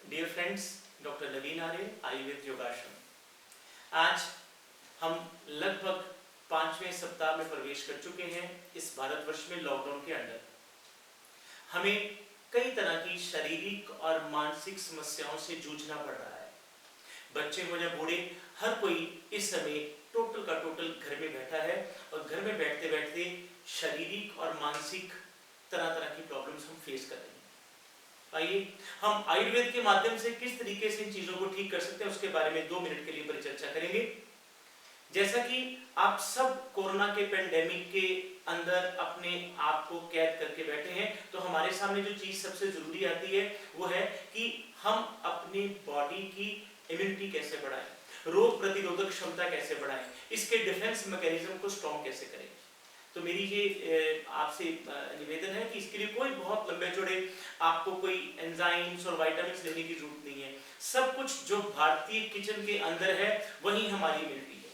Dear friends, doctor नवीन आर्य, आयुर्वेद योगाश्रम। आज हम लगभग 5वें सप्ताह में प्रवेश कर चुके हैं। इस भारतवर्ष में लॉकडाउन के अंदर हमें कई तरह की शारीरिक और मानसिक समस्याओं से जूझना पड़ रहा है। बच्चे हो या बूढ़े, हर कोई इस समय टोटल का टोटल घर में बैठा है और घर में बैठते बैठते शारीरिक और मानसिक तरह तरह की प्रॉब्लम्स हम फेस कर रहे हैं। आइए हम आयुर्वेद के माध्यम से किस तरीके से इन चीजों को ठीक कर सकते हैं उसके बारे में 2 मिनट के लिए परिचर्चा करेंगे। जैसा कि आप सब कोरोना के पेंडेमिक के अंदर अपने आप को कैद करके बैठे हैं, तो हमारे सामने जो चीज सबसे जरूरी आती है वो है कि हम अपनी बॉडी की इम्यूनिटी कैसे बढ़ाएं, रोग प्रतिरोधक क्षमता कैसे बढ़ाएं, इसके डिफेंस मैकेनिज्म को स्ट्रॉन्ग कैसे करें। तो मेरी ये आपसे निवेदन है कि इसके लिए कोई बहुत लंबे चौड़े आपको कोई एंजाइम्स और विटामिन्स लेने की जरूरत नहीं है। सब कुछ जो भारतीय किचन के अंदर है वही हमारी मिलती है।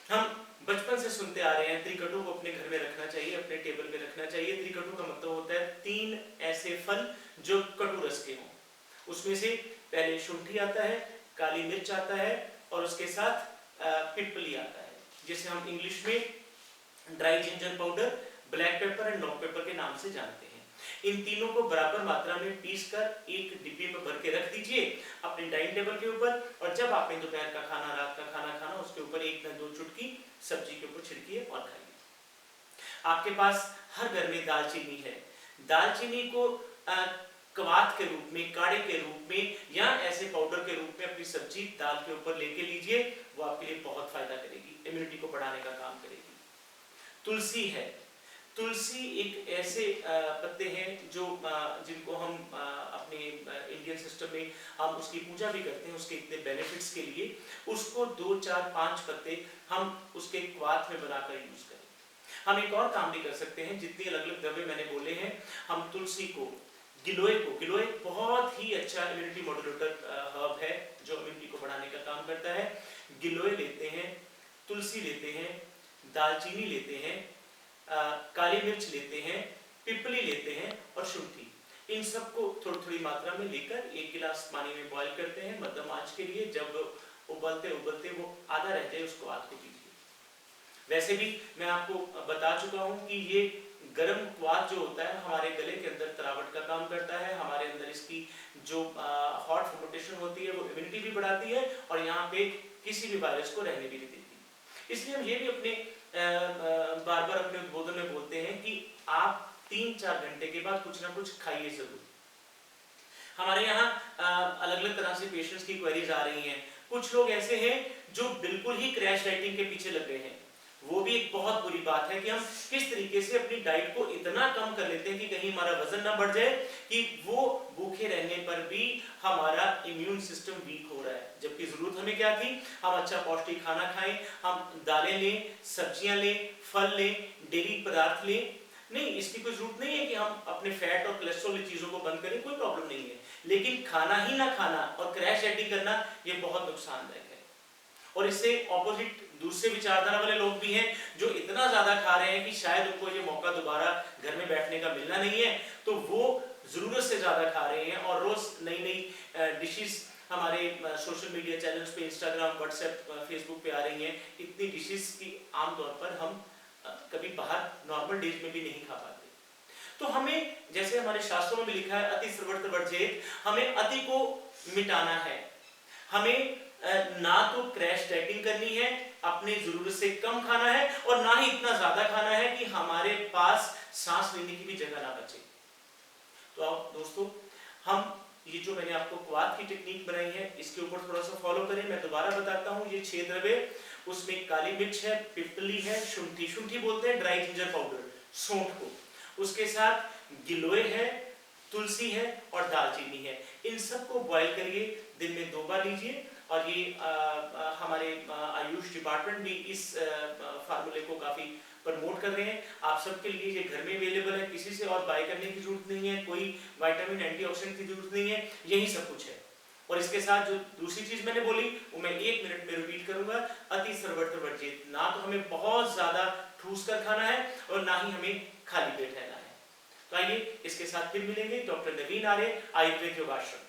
हम बचपन से सुनते आ रहे हैं त्रिकटु को अपने घर में रखना चाहिए, अपने टेबल पे रखना चाहिए। त्रिकटु का मतलब होता है 3 ऐसे फल जो कटु रस के हों। उसमें से पहले शुंठी आता है, काली मिर्च आता है और उसके साथ पिपली आता है, जिसे हम इंग्लिश में dry ginger powder, black pepper and long paper के नाम से जानते हैं। इन तीनों को बराबर मात्रा में पीसकर एक डिब्बे में भर के रख दीजिए अपने डाइनिंग टेबल के ऊपर, और जब आपने दोपहर का खाना, रात का खाना खाना, उसके ऊपर 1 या 2 चुटकी सब्जी के ऊपर छिड़किए और खाइए। आपके पास हर घर में दालचीनी है। दालचीनी को कवात के रूप में, काढ़े के रूप में या ऐसे पाउडर के रूप में अपनी सब्जी दाल के ऊपर लेके लीजिए, वो आपके लिए बहुत फायदा करेगी, इम्यूनिटी को बढ़ाने का काम करेगी। तुलसी है। तुलसी एक ऐसे पत्ते हैं जो जिनको हम अपने इंडियन सिस्टम में हम उसकी पूजा भी करते हैं, उसके इतने बेनिफिट्स के लिए। उसको 2, 4, 5 पत्ते हम उसके क्वाथ में बनाकर यूज करें। हम एक और काम भी कर सकते हैं। जितनी अलग अलग दवाएं मैंने बोले हैं, हम तुलसी को, गिलोय बहुत ही अच्छा इम्यूनिटी मॉड्यूलेटर हर्ब है जो इम्यूनिटी को बढ़ाने का काम करता है। गिलोय लेते हैं, तुलसी लेते हैं, दालचीनी लेते हैं, काली मिर्च लेते हैं, पिपली लेते हैं और शुंठी। इन सबको थोड़ी थोड़ी मात्रा में लेकर 1 गिलास पानी में बॉईल करते हैं मध्यम आंच के लिए। जब उबलते उबलते वो आधा रह जाए, उसको आध को पीजिए। वैसे भी मैं आपको बता चुका हूं कि ये गर्म क्वाथ जो होता है हमारे गले के अंदर तरावट का काम करता है। हमारे अंदर इसकी जो हॉट फर्मेंटेशन होती है वो इम्यूनिटी भी बढ़ाती है और यहाँ पे किसी भी वायरस को रहने भी नहीं देती। इसलिए हम ये भी अपने बार बार अपने उद्बोधन में बोलते हैं कि आप 3-4 घंटे के बाद कुछ ना कुछ खाइए जरूर। हमारे यहाँ अलग अलग तरह से पेशेंट्स की क्वेरीज आ रही हैं। कुछ लोग ऐसे हैं जो बिल्कुल ही क्रैश डाइटिंग के पीछे लग गए हैं। वो भी एक बहुत बुरी बात है कि हम किस तरीके से अपनी डाइट को इतना कम कर लेते हैं कि कहीं हमारा वजन ना बढ़ जाए, कि वो भूखे रहने पर भी हमारा इम्यून सिस्टम वीक हो रहा है। जबकि जरूरत हमें क्या थी, हम अच्छा पौष्टिक खाना खाएं, हम दालें लें, सब्जियां लें, फल लें, डेयरी पदार्थ लें। नहीं, इसकी कोई जरूरत नहीं है कि हम अपने फैट और कोलेस्ट्रॉल की चीजों को बंद करें, कोई प्रॉब्लम नहीं है। लेकिन खाना ही ना खाना और क्रैश डाइटिंग करना ये बहुत नुकसानदायक है। और इससे ऑपोजिट दूसरे विचारधारा वाले लोग भी हैं जो इतना ज्यादा खा रहे हैं कि शायद उनको ये मौका दोबारा घर में बैठने का मिलना नहीं है, तो वो जरूरत से ज्यादा खा रहे हैं और रोज नई नई डिशेस हमारे सोशल मीडिया चैनल्स पे, इंस्टाग्राम, व्हाट्सएप, फेसबुक पे आ रही हैं। इतनी डिशेस की आमतौर पर हम कभी बाहर नॉर्मल डेज में भी नहीं खा पाते। तो हमें, जैसे हमारे शास्त्रों में भी लिखा है, अति सर्वत्र वर्जेत, हमें अति को मिटाना है। हमें ना तो क्रैश डाइटिंग करनी है, अपने जरूरत से कम खाना है, और ना ही इतना ज्यादा खाना है कि हमारे पास सांस लेने की भी जगह ना बचे। तो अब दोस्तों, हम ये जो मैंने आपको क्वाथ की टेक्निक बनाई है, इसके ऊपर थोड़ा सा फॉलो करें। मैं दोबारा बताता हूँ, ये 6 द्रव्य, उसमें काली मिर्च है, पिपली है, शुंठी बोलते हैं ड्राई जिंजर पाउडर, सौंठ को, उसके साथ गिलोय है, तुलसी है और दालचीनी है। इन सबको बॉईल करिए, दिन में 2 बार लीजिए। और ये हमारे आयुष डिपार्टमेंट भी इस फार्मूले को काफी प्रमोट कर रहे हैं। आप सबके लिए ये घर में अवेलेबल है, किसी से और बाय करने की जरूरत नहीं है, कोई विटामिन, एंटीऑक्सीडेंट की जरूरत नहीं है, यही सब कुछ है। और इसके साथ जो दूसरी चीज मैंने बोली वो मैं 1 मिनट में रिपीट करूंगा, अति सर्वत्र वर्जित। ना तो हमें बहुत ज्यादा ठूस कर खाना है और ना ही हमें खाली पेट रहना है। तो आइए इसके साथ फिर मिलेंगे। डॉक्टर नवीन आर्य, आयुर्वेद योगाश्रम।